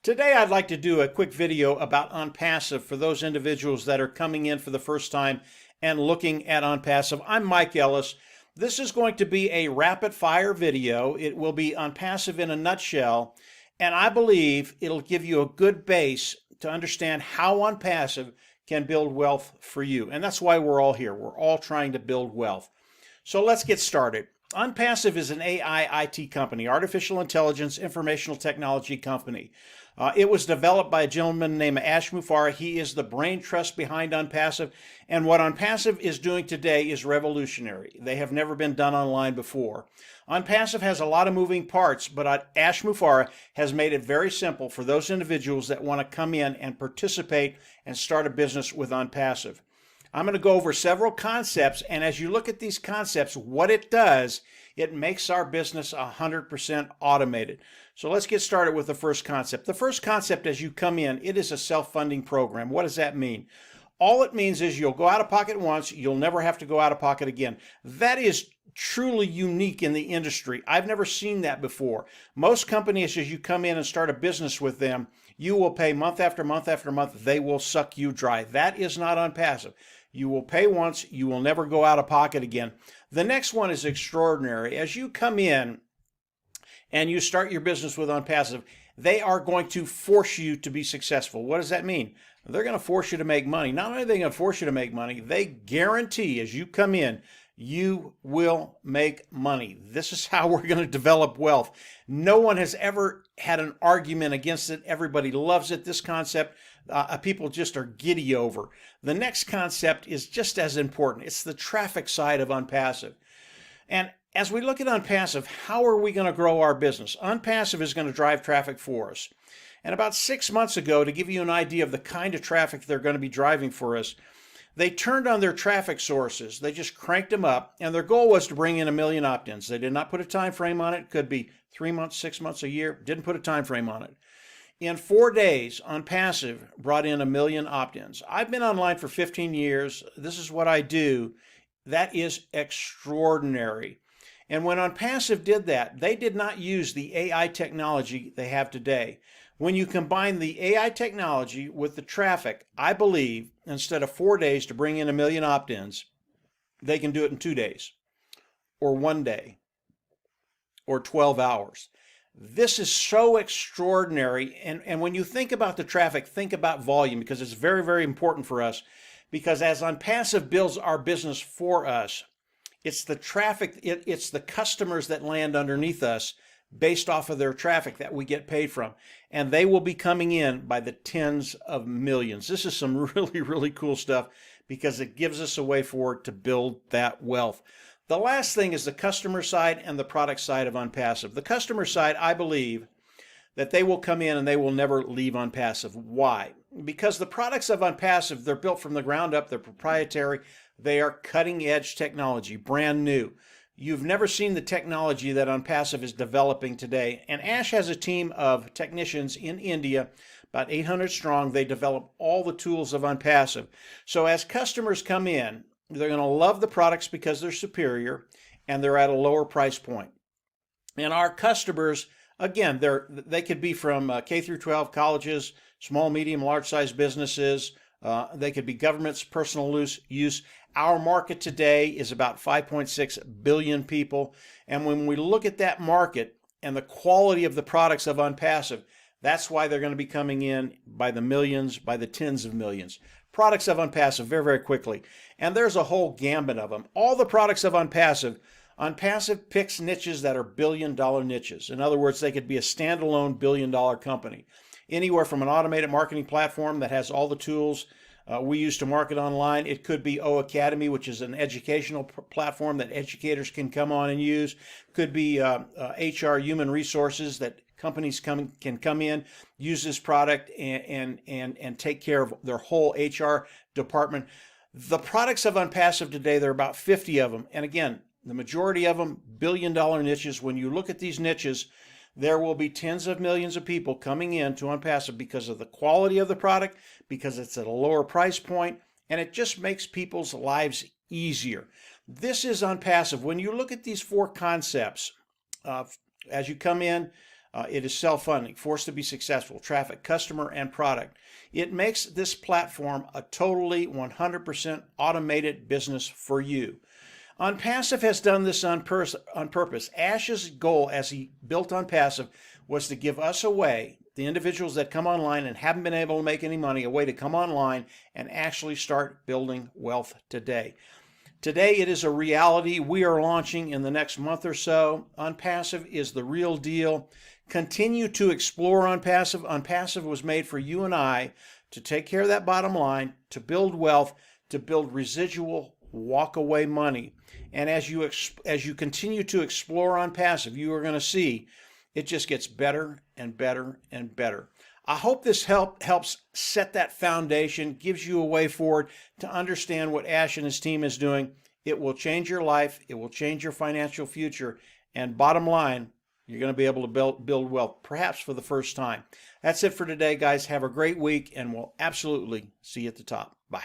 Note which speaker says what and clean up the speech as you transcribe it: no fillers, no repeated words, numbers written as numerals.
Speaker 1: Today, I'd like to do a quick video about ONPASSIVE for those individuals that are coming in for the first time and looking at ONPASSIVE. I'm Mike Ellis. This is going to be a rapid fire video. It will be ONPASSIVE in a nutshell, and I believe it'll give you a good base to understand how ONPASSIVE can build wealth for you. And that's why we're all here. We're all trying to build wealth. So let's get started. ONPASSIVE is an AI IT company, artificial intelligence informational technology company. It was developed by a gentleman named Ash Mufareh. He is the brain trust behind ONPASSIVE, and what ONPASSIVE is doing today is revolutionary. They have never been done online before. ONPASSIVE has a lot of moving parts, but Ash Mufareh has made it very simple for those individuals that want to come in and participate and start a business with ONPASSIVE. I'm going to go over several concepts, and as you look at these concepts, what it does, it makes our business 100% automated. So let's get started with the first concept. The first concept, as you come in, it is a self-funding program. What does that mean? All it means is you'll go out of pocket once, you'll never have to go out of pocket again. That is truly unique in the industry. I've never seen that before. Most companies, as you come in and start a business with them, you will pay month after month after month. They will suck you dry. That is not ONPASSIVE. You will pay once, you will never go out of pocket again. The next one is extraordinary. As you come in and you start your business with ONPASSIVE, they are going to force you to be successful. What does that mean? They're going to force you to make money. Not only are they going to force you to make money, they guarantee as you come in, you will make money. This is how we're going to develop wealth. No one has ever had an argument against it. Everybody loves it. This concept, people just are giddy over. The next concept is just as important. It's the traffic side of ONPASSIVE. And as we look at ONPASSIVE, how are we going to grow our business? ONPASSIVE is going to drive traffic for us. And about 6 months ago, to give you an idea of the kind of traffic they're going to be driving for us, they turned on their traffic sources. They just cranked them up, and their goal was to bring in 1 million opt-ins. They did not put a time frame on it. It could be 3 months, 6 months, a year. Didn't put a time frame on it. In 4 days, ONPASSIVE brought in 1 million opt-ins. I've been online for 15 years. This is what I do. That is extraordinary. And when ONPASSIVE did that, they did not use the AI technology they have today. When you combine the AI technology with the traffic, I believe instead of 4 days to bring in 1 million opt-ins, they can do it in 2 days, or 1 day, or 12 hours. This is so extraordinary. And when you think about the traffic, think about volume, because it's very, very important for us. Because as ONPASSIVE builds our business for us, it's the traffic, it's the customers that land underneath us based off of their traffic that we get paid from. And they will be coming in by the tens of millions. This is some really, really cool stuff because it gives us a way forward to build that wealth. The last thing is the customer side and the product side of ONPASSIVE. The customer side, I believe that they will come in and they will never leave ONPASSIVE. Why? Because the products of ONPASSIVE, they're built from the ground up, they're proprietary, they are cutting edge technology, brand new. You've never seen the technology that ONPASSIVE is developing today. And Ash has a team of technicians in India, about 800 strong. They develop all the tools of ONPASSIVE. So as customers come in, they're going to love the products because they're superior and they're at a lower price point. And our customers, again, they could be from K through 12 colleges, small, medium, large size businesses. They could be governments, personal use. Our market today is about 5.6 billion people. And when we look at that market and the quality of the products of ONPASSIVE, that's why they're going to be coming in by the millions, by the tens of millions. Products of ONPASSIVE, very, very quickly. And there's a whole gambit of them. All the products of ONPASSIVE picks niches that are billion-dollar niches. In other words, they could be a standalone billion-dollar company. Anywhere from an automated marketing platform that has all the tools we use to market online. It could be O Academy, which is an educational platform that educators can come on and use. Could be HR, human resources, that companies can come in, use this product and take care of their whole HR department. The products of ONPASSIVE today, there are about 50 of them. And again, the majority of them, billion-dollar niches. When you look at these niches, there will be tens of millions of people coming in to ONPASSIVE because of the quality of the product, because it's at a lower price point, and it just makes people's lives easier. This is ONPASSIVE. When you look at these 4 concepts, as you come in, It is self-funding, forced to be successful, traffic, customer, and product. It makes this platform a totally 100% automated business for you. ONPASSIVE has done this on purpose. Ash's goal as he built ONPASSIVE was to give us a way, the individuals that come online and haven't been able to make any money, a way to come online and actually start building wealth today. Today it is a reality. We are launching in the next month or so. ONPASSIVE is the real deal. Continue to explore ONPASSIVE. ONPASSIVE was made for you and I to take care of that bottom line, to build wealth, to build residual walk away money. And as you continue to explore ONPASSIVE, you are going to see it just gets better and better and better. I hope this helps set that foundation, gives you a way forward to understand what Ash and his team is doing. It will change your life. It will change your financial future. And bottom line, you're going to be able to build wealth, perhaps for the first time. That's it for today, guys. Have a great week, and we'll absolutely see you at the top. Bye.